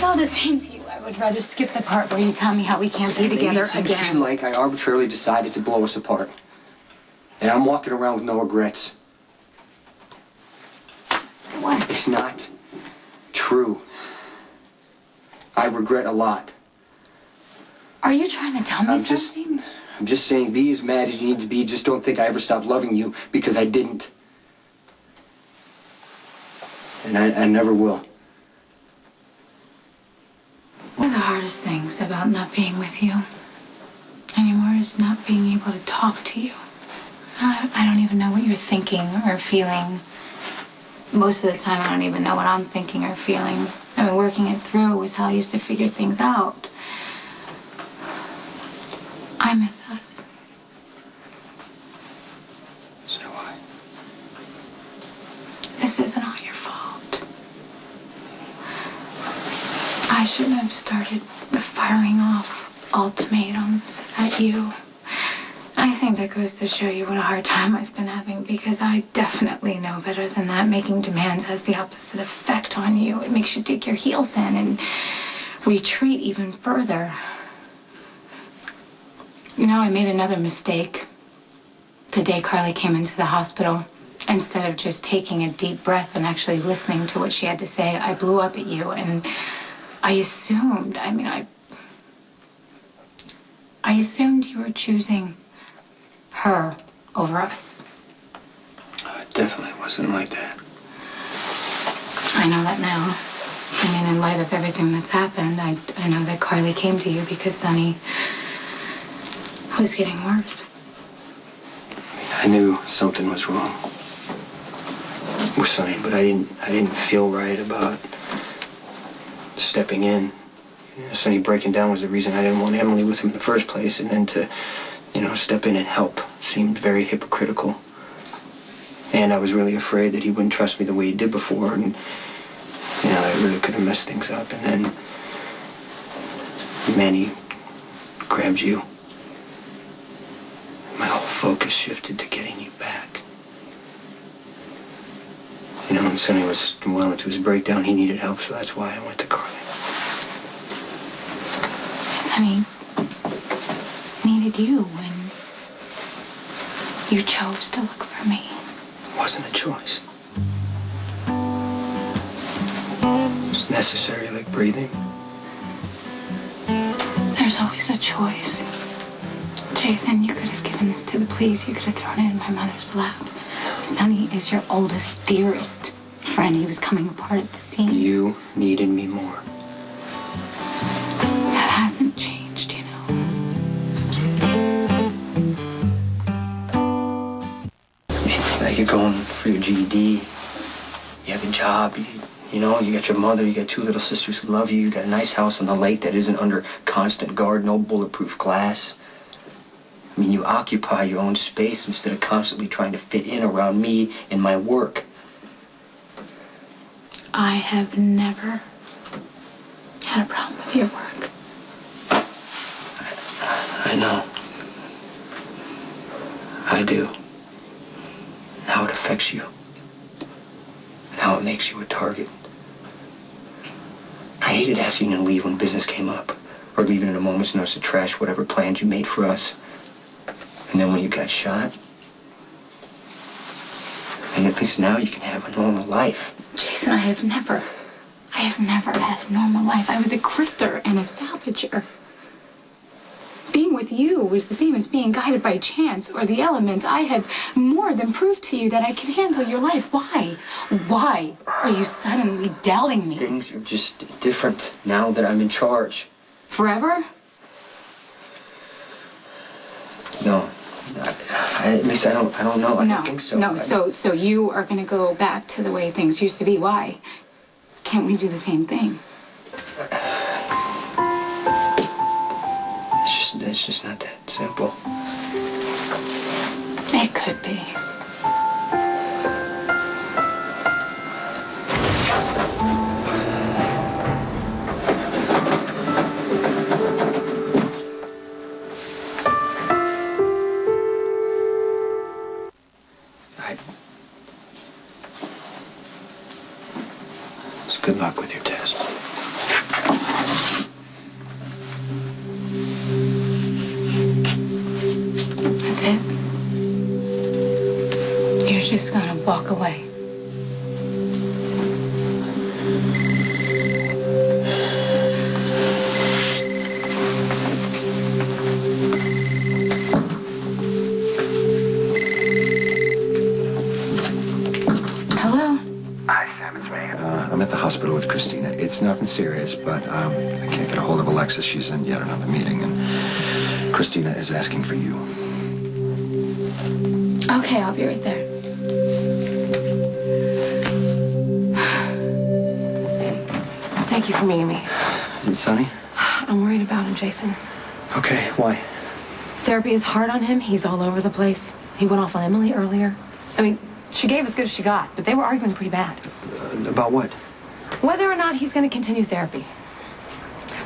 all the same to you, I would rather skip the part where you tell me how we can't be together again. Maybe it seems to you like I arbitrarily decided to blow us apart. And I'm walking around with no regrets. What? It's not true. I regret a lot. Are you trying to tell me something? I'm just saying, be as mad as you need to be. Just don't think I ever stopped loving you, because I didn't. And I never will. One of the hardest things about not being with you anymore is not being able to talk to you. I don't even know what you're thinking or feeling. Most of the time, I don't even know what I'm thinking or feeling. I mean, working it through was how I used to figure things out. I miss us. So do I. This isn't all your fault. I shouldn't have started firing off ultimatums at you. I think that goes to show you what a hard time I've been having, because I definitely know better than that. Making demands has the opposite effect on you. It makes you dig your heels in and retreat even further. You know, I made another mistake the day Carly came into the hospital. Instead of just taking a deep breath and actually listening to what she had to say, I blew up at you, and I assumed, I assumed you were choosing her over us. It definitely wasn't like that. I know that now. I mean, in light of everything that's happened, I know that Carly came to you because Sonny was getting worse. I knew something was wrong with Sonny, but I didn't feel right about stepping in. You know, Sonny breaking down was the reason I didn't want Emily with him in the first place, and then to, step in and help seemed very hypocritical. And I was really afraid that he wouldn't trust me the way he did before, and, that really could have messed things up. And then Manny grabbed you. My whole focus shifted to getting you back. And Sonny was well into his breakdown. He needed help, so that's why I went to Carly. Sonny needed you when you chose to look for me. It wasn't a choice. It was necessary, like breathing. There's always a choice. Jason, you could have given this to the police. You could have thrown it in my mother's lap. Sonny is your oldest, dearest friend. He was coming apart at the seams. You needed me more. That hasn't changed, you know. You're going for your GED. You have a job. You got your mother. You got two little sisters who love you. You got a nice house on the lake that isn't under constant guard, no bulletproof glass. I mean, you occupy your own space instead of constantly trying to fit in around me and my work. I have never had a problem with your work. I know. I do. How it affects you. And how it makes you a target. I hated asking you to leave when business came up, or leaving at a moment's notice to trash whatever plans you made for us. And then when you got shot, and at least now you can have a normal life. Jason, I have never had a normal life. I was a grifter and a salvager. Being with you was the same as being guided by chance or the elements. I have more than proved to you that I can handle your life. Why? Why are you suddenly doubting me? Things are just different now that I'm in charge. Forever? No. At least I don't know. I don't think so. No, so you are going to go back to the way things used to be. Why? Can't we do the same thing? It's just not that simple. It could be. Good luck with your test. She's just gonna walk away. Hello? Hi, Sam, it's me. I'm at the hospital with Christina. It's nothing serious, but I can't get a hold of Alexis. She's in yet another meeting, and Christina is asking for you. Okay, I'll be right there. Thank you for meeting me. Is it Sonny? I'm worried about him, Jason. Okay, why? Therapy is hard on him. He's all over the place. He went off on Emily earlier. I mean, she gave as good as she got, but they were arguing pretty bad. About what? Whether or not he's going to continue therapy.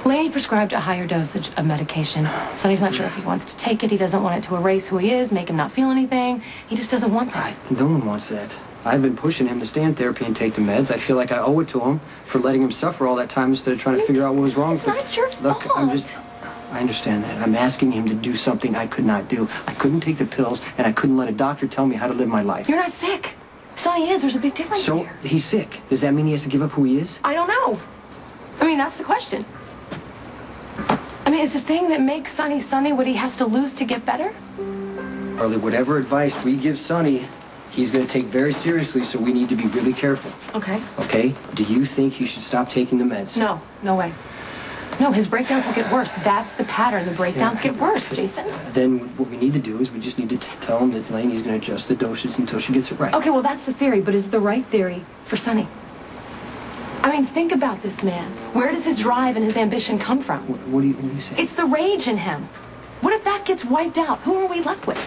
Laney prescribed a higher dosage of medication. Sonny's not sure if he wants to take it. He doesn't want it to erase who he is, make him not feel anything. He just doesn't want that. No one wants that. I've been pushing him to stay in therapy and take the meds. I feel like I owe it to him for letting him suffer all that time instead of trying to figure out what was wrong. It's not your Look, fault. I understand that. I'm asking him to do something I could not do. I couldn't take the pills, and I couldn't let a doctor tell me how to live my life. You're not sick. Sonny is. There's a big difference So, here. he's sick. Does that mean he has to give up who he is? I don't know. I mean, that's the question. I mean, is the thing that makes Sonny Sonny what he has to lose to get better? Carly, whatever advice we give Sonny, he's going to take very seriously, so we need to be really careful. Okay. Okay? Do you think he should stop taking the meds? No, no way. No, his breakdowns will get worse. That's the pattern. The breakdowns get worse, Jason. Then what we need to do is we just need to tell him that Lainey's going to adjust the doses until she gets it right. Okay, well, that's the theory, but is it the right theory for Sonny? I mean, think about this man. Where does his drive and his ambition come from? What do you say? It's the rage in him. What if that gets wiped out? Who are we left with?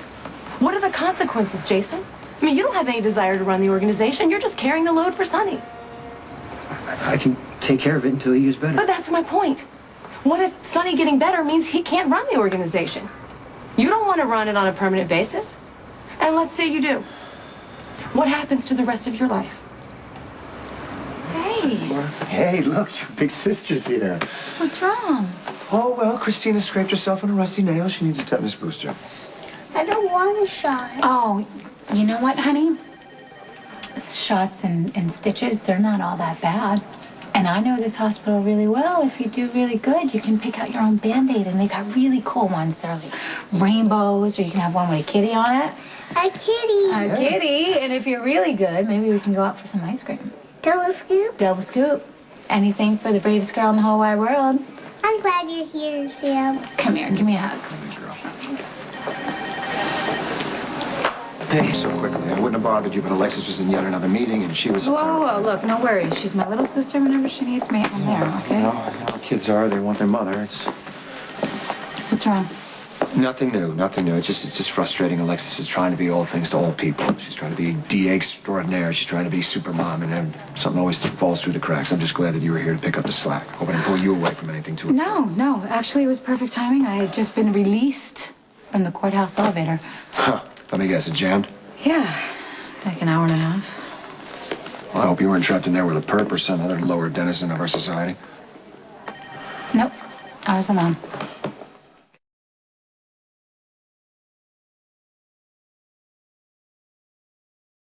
What are the consequences, Jason? I mean, you don't have any desire to run the organization. You're just carrying the load for Sonny. I can take care of it until he gets better. But that's my point. What if Sonny getting better means he can't run the organization? You don't want to run it on a permanent basis. And let's say you do. What happens to the rest of your life? Hey, Hey, look, your big sister's here. what's wrong? Oh, well, Christina scraped herself on a rusty nail. She needs a tetanus booster. I don't want a shot. Oh, you know what, honey? Shots and stitches, they're not all that bad. And I know this hospital really well. If you do really good, you can pick out your own Band-Aid. And they got really cool ones. They're like rainbows, or you can have one with a kitty on it. A kitty. A kitty. And if you're really good, maybe we can go out for some ice cream. Double scoop. Double scoop. Anything for the bravest girl in the whole wide world. I'm glad you're here, Sam. Come here, give me a hug. Hey, so quickly. I wouldn't have bothered you, but Alexis was in yet another meeting, and she was... Whoa, look, no worries. She's my little sister. Whenever she needs me, I'm there, okay? You know how kids are. They want their mother. It's What's wrong? nothing new, nothing new. It's just frustrating. Alexis is trying to be all things to all people. She's trying to be DA extraordinaire. She's trying to be super mom, and then something always falls through the cracks. I'm just glad that you were here to pick up the slack. Hope I didn't pull you away from anything too... No. Actually, it was perfect timing. I had just been released from the courthouse elevator. Huh. Let me guess, it jammed? Yeah, like an hour and a half. Well, I hope you weren't trapped in there with a perp or some other lower denizen of our society. Nope, I was alone.